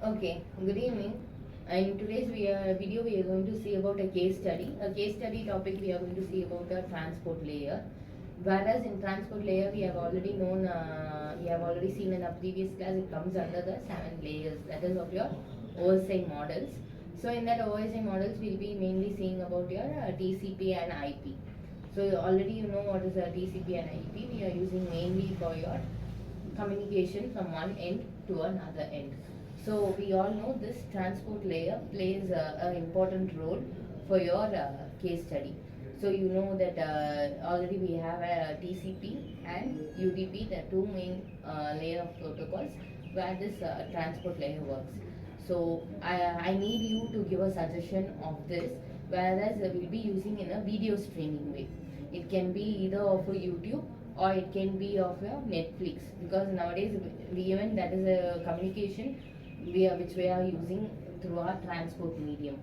Okay, good evening. In today's video, we are going to see about a case study. A case study topic we are going to see about the transport layer. Whereas in transport layer, we have already known, we have already seen in a previous class, it comes under the 7 layers, that is of your OSI models. So in that OSI models, we'll be mainly seeing about your TCP and IP. So already you know what is a TCP and IP. We are using mainly for your communication from one end to another end. So we all know this transport layer plays an important role for your case study. So you know that already we have a TCP and UDP, the two main layer of protocols where this transport layer works. So I need you to give a suggestion of this, whereas we'll be using in a video streaming way. It can be either of a YouTube or it can be of a Netflix, because nowadays we even that is a communication which we are using through our transport medium.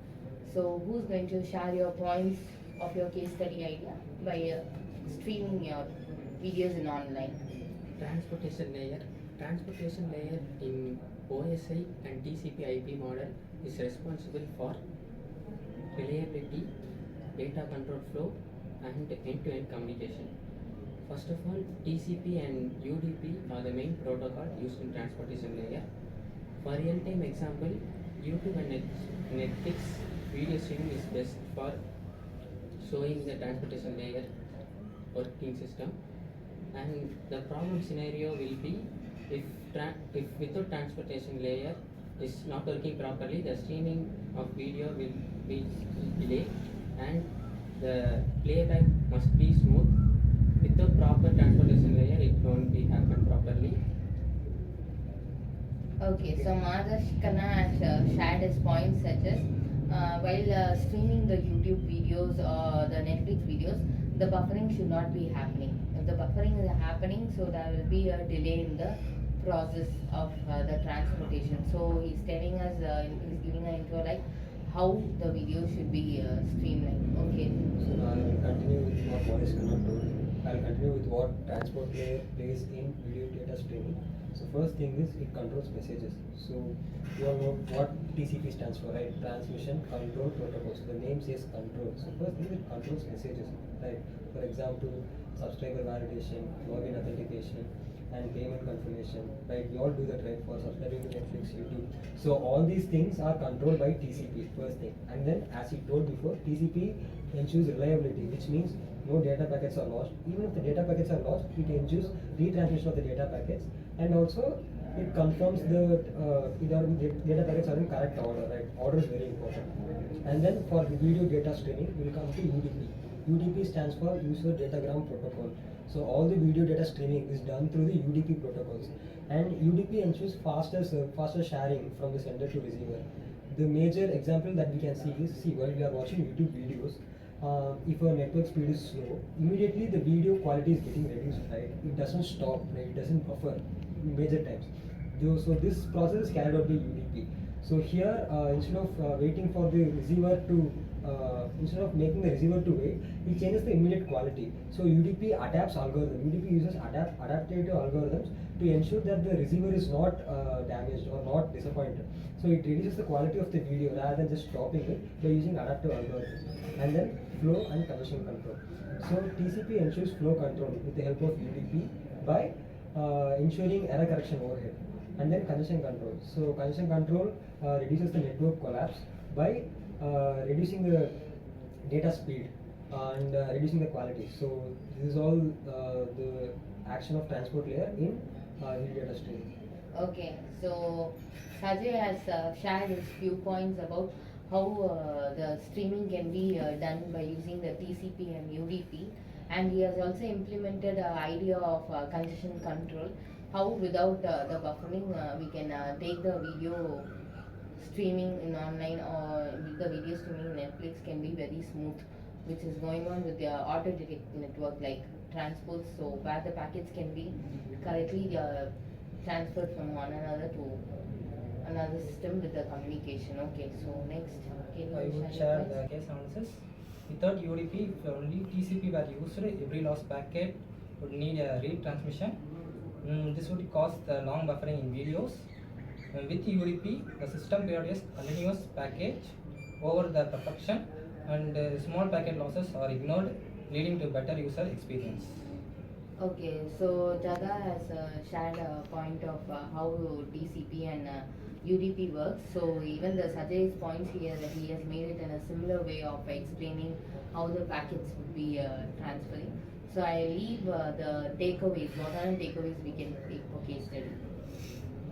So who's going to share your points of your case study idea by streaming your videos in online? Transportation layer. Transportation layer in OSI and TCP IP model is responsible for reliability, data control flow, and end-to-end communication. First of all, TCP and UDP are the main protocol used in transportation layer. For real-time example, YouTube and Netflix video streaming is best for showing the transportation layer working system. And the problem scenario will be if without transportation layer is not working properly, the streaming of video will be delayed and the playback must be smooth. Without proper transportation layer, it won't be happen properly. Okay, so Madhav Khanna has shared his points such as while streaming the YouTube videos or the Netflix videos, the buffering should not be happening. If the buffering is happening, so there will be a delay in the process of the transportation. So he's telling us, he's giving an intro like how the video should be streamlined. Okay. So now I will continue with what Maurice Khanna told. I will continue with what transport layer plays in video data streaming. So first thing is it controls messages. So you all know what TCP stands for, right? Transmission Control Protocol. So the name says control. So first thing, it controls messages, right? For example, subscriber validation, login authentication, and payment confirmation, right? We all do that, right? For subscribing to Netflix, YouTube. So all these things are controlled by TCP, first thing. And then, as we told before, TCP ensures reliability, which means no data packets are lost. Even if the data packets are lost, it ensures retransmission of the data packets, and also it confirms the data packets are in correct order, right? Order is very important. And then for video data streaming, we will come to UDP. UDP stands for User Datagram Protocol. So all the video data streaming is done through the UDP protocols, and UDP ensures faster sharing from the sender to receiver. The major example that we can see is, while we are watching YouTube videos, if our network speed is slow, immediately the video quality is getting reduced, right? It doesn't stop, right? It doesn't buffer major times. So this process is carried out by UDP. So here, instead of waiting for the receiver to, instead of making the receiver to wait, it changes the immediate quality. So UDP adapts algorithm. UDP uses adaptive algorithms to ensure that the receiver is not damaged or not disappointed. So it reduces the quality of the video rather than just stopping it by using adaptive algorithms. And then flow and congestion control. So TCP ensures flow control with the help of UDP by ensuring error correction overhead. And then congestion control. So congestion control reduces the network collapse by reducing the data speed and reducing the quality. So this is all the action of transport layer in video data streaming. Okay, so Sajay has shared his few points about how the streaming can be done by using the TCP and UDP, and he has also implemented the idea of congestion control, how without the buffering we can take the video streaming in online or with the video streaming in Netflix can be very smooth, which is going on with the auto detect network like transport, so where the packets can be correctly transferred from one another to another system with the communication. Okay, so next, can I you would share share the case analysis. Without UDP, if only TCP were used, every lost packet would need a retransmission. This would cause the long buffering in videos. With UDP, the system prioritize continuous package over the perfection, and small packet losses are ignored, leading to better user experience. Okay, so Jaga has shared a point of how TCP and UDP works. So even the Sajay's points here, he has made it in a similar way of explaining how the packets would be transferring. So I leave the takeaways. What are the takeaways we can take for case study?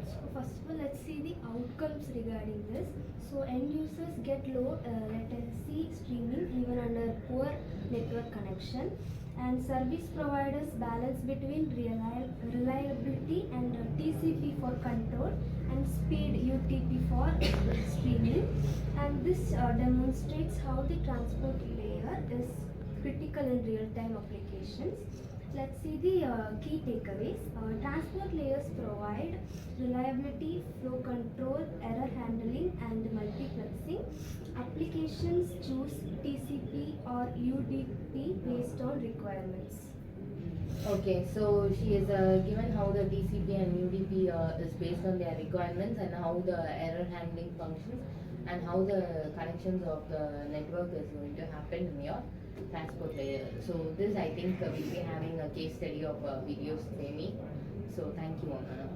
So first of all, let's see the outcomes regarding this. So end users get low latency streaming even under poor network connection, and service providers balance between reliability and TCP for control and speed UTP for streaming. And this demonstrates how the transport layer is critical in real-time applications. Let's see the key takeaways. Transport layers provide reliability, flow control, error handling, and multiplexing. Applications choose TCP or UDP based on requirements. Okay, so she has given how the TCP and UDP is based on their requirements and how the error handling functions and how the connections of the network is going to happen in your transport layer. So this I think we'll be having a case study of video streaming. So thank you, Anna.